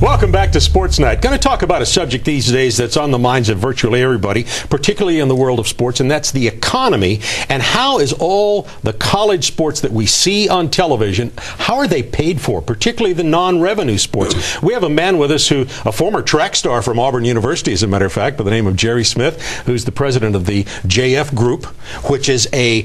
Welcome back to Sports Night. Going to talk about a subject these days that's on the minds of virtually everybody, particularly in the world of sports, and that's the economy. And how is all the college sports that we see on television, how are they paid for, particularly the non-revenue sports? We have a man with us a former track star from Auburn University, as a matter of fact, by the name of Jerry Smith, who's the president of the JF Group, which is a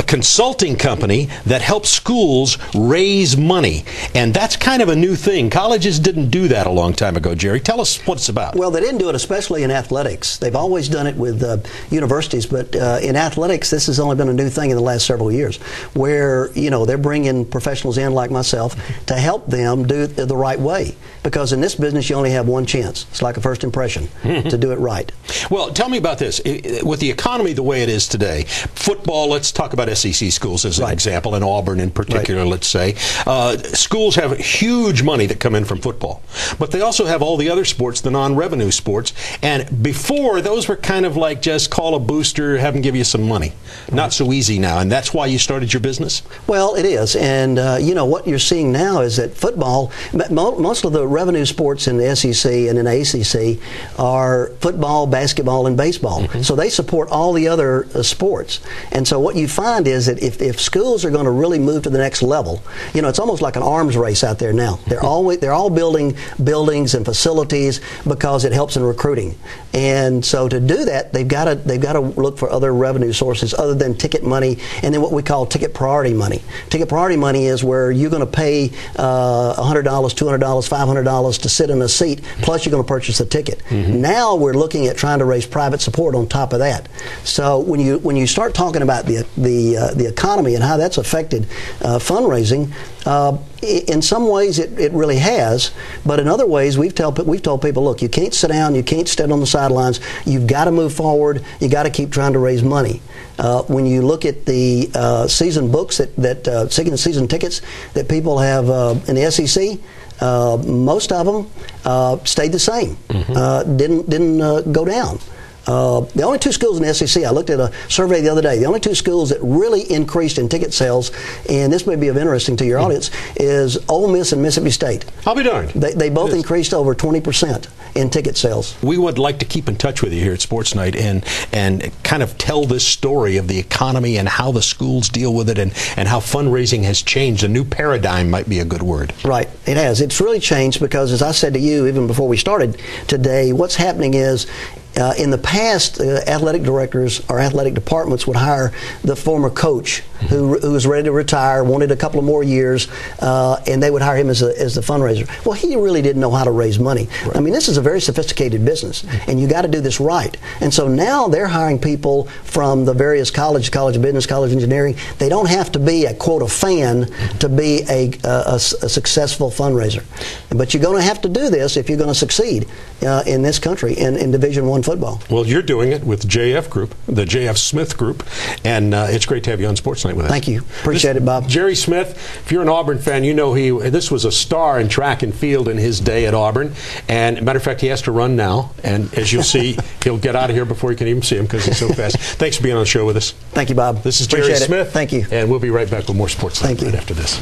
consulting company that helps schools raise money. And that's kind of a new thing. Colleges didn't do that a long time ago. Jerry, tell us what it's about. Well, they didn't do it especially in athletics. They've always done it with universities, but in athletics, this has only been a new thing in the last several years, where, you know, they're bringing professionals in like myself to help them do it the right way. Because in this business, you only have one chance. It's like a first impression to do it right. Well, tell me about this. With the economy the way it is today, football, let's talk about SEC schools as an example, and Auburn in particular, let's say. Schools have huge money that come in from football. But they also have all the other sports, the non-revenue sports. And before, those were kind of like just call a booster, have them give you some money. Not so easy now. And that's why you started your business? Well, it is. And, you know, what you're seeing now is that football, most of the revenue sports in the SEC and in the ACC are football, basketball, and baseball. So they support all the other sports. And so what you find is that if schools are going to really move to the next level, you know, it's almost like an arms race out there now. They're all building buildings and facilities because it helps in recruiting. And so to do that, they've got to look for other revenue sources other than ticket money and then what we call ticket priority money. Ticket priority money is where you're going to pay $100, $200, $500 to sit in a seat, plus you're going to purchase a ticket. Now we're looking at trying to raise private support on top of that. So when you start talking about the economy and how that's affected fundraising, in some ways it really has, but in other ways we've told people, look, you can't sit down, you can't stand on the sidelines, you've got to move forward, you got to keep trying to raise money. When you look at the season books season tickets that people have in the SEC, most of them stayed the same, didn't go down. The only two schools in the SEC, I looked at a survey the other day, the only two schools that really increased in ticket sales, and this may be of interest to your audience, is Ole Miss and Mississippi State. I'll be darned. They both increased over 20% in ticket sales. We would like to keep in touch with you here at Sports Night and kind of tell this story of the economy and how the schools deal with it and how fundraising has changed. A new paradigm might be a good word. Right. It has. It's really changed because, as I said to you even before we started today, what's happening is in the past, athletic directors or athletic departments would hire the former coach who was ready to retire, wanted a couple of more years, and they would hire him as the fundraiser. Well, he really didn't know how to raise money. Right. I mean, this is a very sophisticated business, and you got to do this right. And so now they're hiring people from the various colleges, college of business, college of engineering. They don't have to be a, quote, a fan to be a successful fundraiser. But you're going to have to do this if you're going to succeed in this country in Division I football. Well, you're doing it with the JF Group, the JF Smith Group, and it's great to have you on Sports Night with us. Thank you. Appreciate it, Bob. Jerry Smith, if you're an Auburn fan, you know this was a star in track and field in his day at Auburn. And matter of fact, he has to run now. And as you'll see, he'll get out of here before you can even see him because he's so fast. Thanks for being on the show with us. Thank you, Bob. This is Jerry Smith. Thank you. And we'll be right back with more Sports Night right after this.